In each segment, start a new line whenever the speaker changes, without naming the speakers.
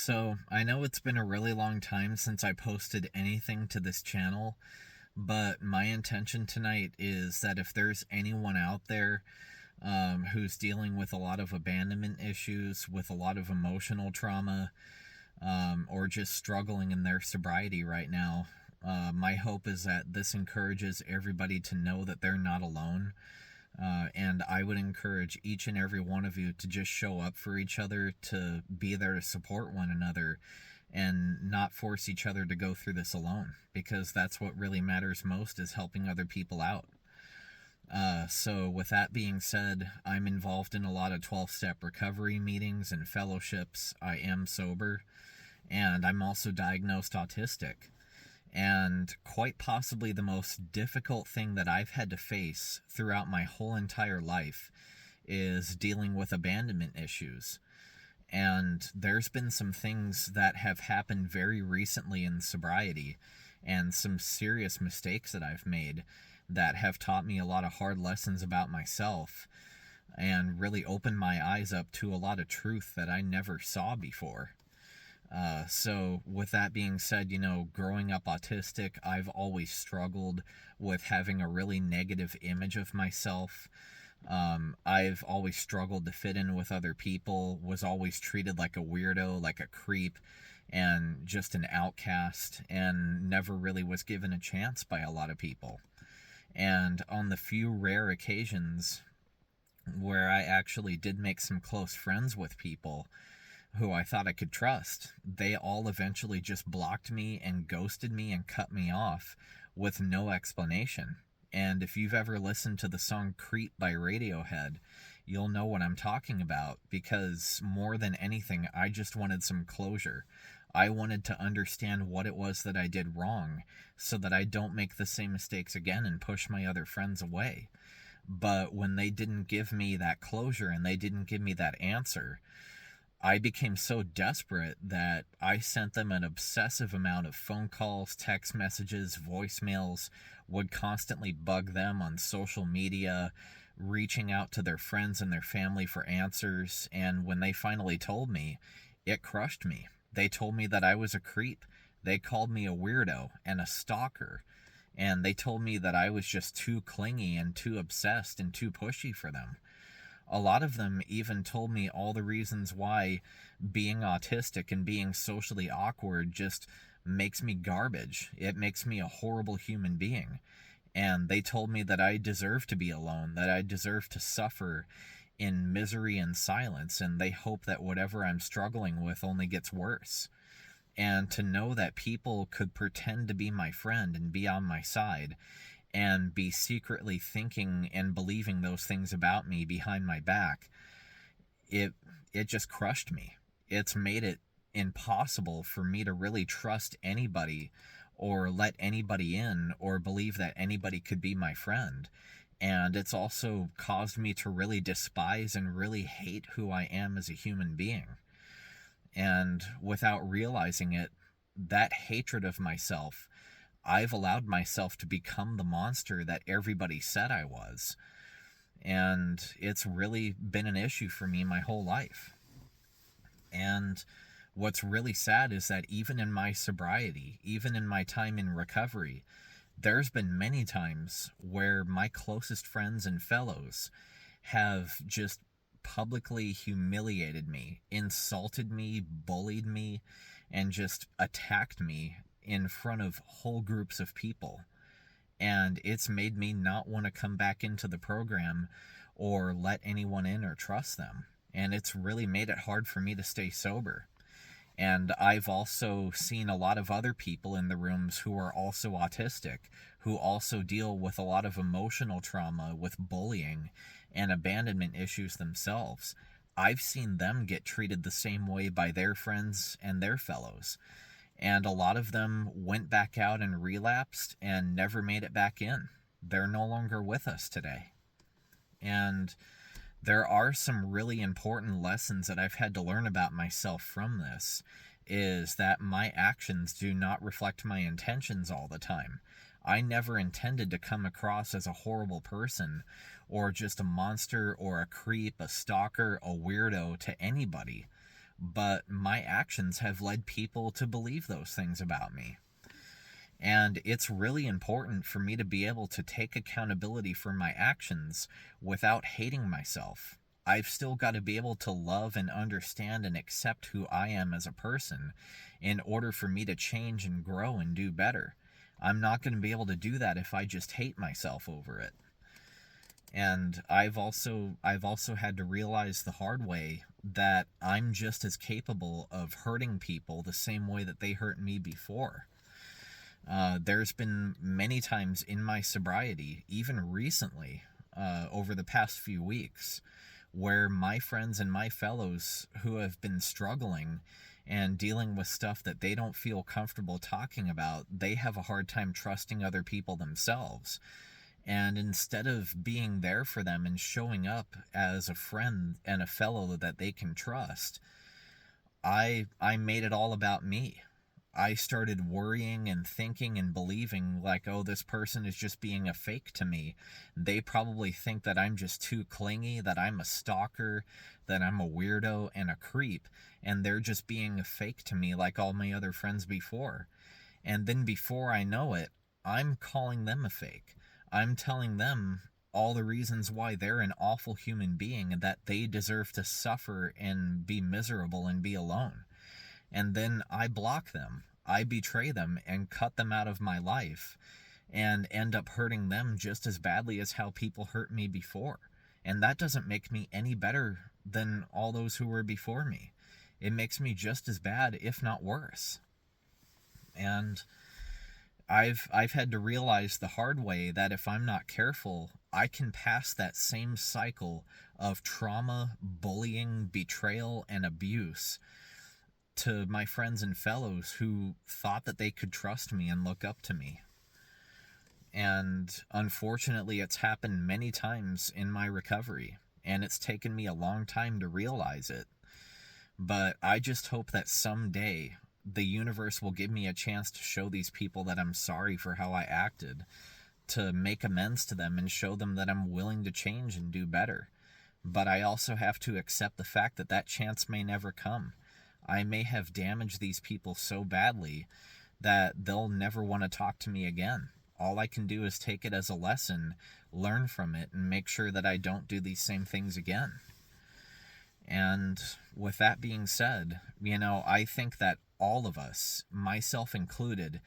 So, I know it's been a really long time since I posted anything to this channel, but my intention tonight is that if there's anyone out there who's dealing with a lot of abandonment issues, with a lot of emotional trauma, or just struggling in their sobriety right now, my hope is that this encourages everybody to know that they're not alone. And I would encourage each and every one of you to just show up for each other, to be there to support one another, and not force each other to go through this alone, because that's what really matters most, is helping other people out. So with that being said, I'm involved in a lot of 12-step recovery meetings and fellowships. I am sober, and I'm also diagnosed autistic. And quite possibly the most difficult thing that I've had to face throughout my whole entire life is dealing with abandonment issues. And there's been some things that have happened very recently in sobriety, and some serious mistakes that I've made that have taught me a lot of hard lessons about myself and really opened my eyes up to a lot of truth that I never saw before. So with that being said, growing up autistic, I've always struggled with having a really negative image of myself. I've always struggled to fit in with other people, was always treated like a weirdo, like a creep, and just an outcast, and never really was given a chance by a lot of people. And on the few rare occasions where I actually did make some close friends with people who I thought I could trust, they all eventually just blocked me and ghosted me and cut me off with no explanation. And if you've ever listened to the song Creep by Radiohead, you'll know what I'm talking about, because more than anything, I just wanted some closure. I wanted to understand what it was that I did wrong so that I don't make the same mistakes again and push my other friends away. But when they didn't give me that closure and they didn't give me that answer, I became so desperate that I sent them an obsessive amount of phone calls, text messages, voicemails, would constantly bug them on social media, reaching out to their friends and their family for answers. And when they finally told me, it crushed me. They told me that I was a creep. They called me a weirdo and a stalker. And they told me that I was just too clingy and too obsessed and too pushy for them. A lot of them even told me all the reasons why being autistic and being socially awkward just makes me garbage. It makes me a horrible human being. And they told me that I deserve to be alone, that I deserve to suffer in misery and silence, and they hope that whatever I'm struggling with only gets worse. And to know that people could pretend to be my friend and be on my side, and be secretly thinking and believing those things about me behind my back, it it just crushed me. It's made it impossible for me to really trust anybody, or let anybody in, or believe that anybody could be my friend. And it's also caused me to really despise and really hate who I am as a human being. And without realizing it, that hatred of myself, I've allowed myself to become the monster that everybody said I was. And it's really been an issue for me my whole life. And what's really sad is that even in my sobriety, even in my time in recovery, there's been many times where my closest friends and fellows have just publicly humiliated me, insulted me, bullied me, and just attacked me in front of whole groups of people. And it's made me not want to come back into the program or let anyone in or trust them. And it's really made it hard for me to stay sober. And I've also seen a lot of other people in the rooms who are also autistic, who also deal with a lot of emotional trauma, with bullying and abandonment issues themselves. I've seen them get treated the same way by their friends and their fellows. And a lot of them went back out and relapsed and never made it back in. They're no longer with us today. And there are some really important lessons that I've had to learn about myself from this, is that my actions do not reflect my intentions all the time. I never intended to come across as a horrible person, or just a monster, or a creep, a stalker, a weirdo to anybody. but my actions have led people to believe those things about me. And it's really important for me to be able to take accountability for my actions without hating myself. I've still got to be able to love and understand and accept who I am as a person in order for me to change and grow and do better. I'm not going to be able to do that if I just hate myself over it. And I've also had to realize the hard way that I'm just as capable of hurting people the same way that they hurt me before. There's been many times in my sobriety, even recently, over the past few weeks, where my friends and my fellows who have been struggling and dealing with stuff that they don't feel comfortable talking about, they have a hard time trusting other people themselves. And instead of being there for them and showing up as a friend and a fellow that they can trust, I made it all about me. I started worrying and thinking and believing like, oh, this person is just being a fake to me. They probably think that I'm just too clingy, that I'm a stalker, that I'm a weirdo and a creep, and they're just being a fake to me like all my other friends before. And then before I know it, I'm calling them a fake. I'm telling them all the reasons why they're an awful human being and that they deserve to suffer and be miserable and be alone. And then I block them. I betray them and cut them out of my life and end up hurting them just as badly as how people hurt me before. And that doesn't make me any better than all those who were before me. It makes me just as bad, if not worse. And I've had to realize the hard way that if I'm not careful, I can pass that same cycle of trauma, bullying, betrayal, and abuse to my friends and fellows who thought that they could trust me and look up to me. And unfortunately, it's happened many times in my recovery, and it's taken me a long time to realize it. But I just hope that someday the universe will give me a chance to show these people that I'm sorry for how I acted, to make amends to them and show them that I'm willing to change and do better. But I also have to accept the fact that that chance may never come. I may have damaged these people so badly that they'll never want to talk to me again. All I can do is take it as a lesson, learn from it, and make sure that I don't do these same things again. And with that being said, I think that all of us, myself included,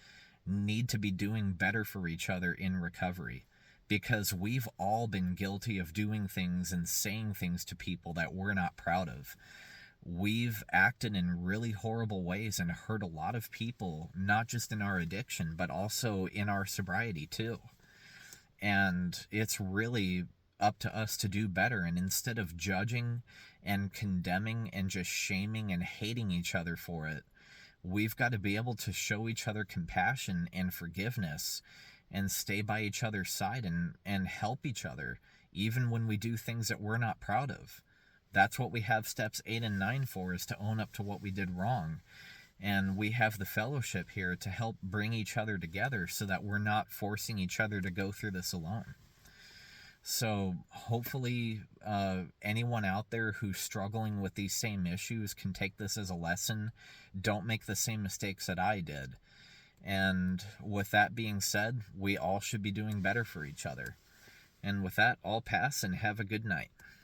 need to be doing better for each other in recovery, because we've all been guilty of doing things and saying things to people that we're not proud of. We've acted in really horrible ways and hurt a lot of people, not just in our addiction, but also in our sobriety too. And it's really up to us to do better. And instead of judging and condemning and just shaming and hating each other for it, we've got to be able to show each other compassion and forgiveness and stay by each other's side and help each other, even when we do things that we're not proud of. That's what we have steps 8 and 9 for, is to own up to what we did wrong. And we have the fellowship here to help bring each other together so that we're not forcing each other to go through this alone. So hopefully anyone out there who's struggling with these same issues can take this as a lesson. Don't make the same mistakes that I did. And with that being said, we all should be doing better for each other. And with that, I'll pass and have a good night.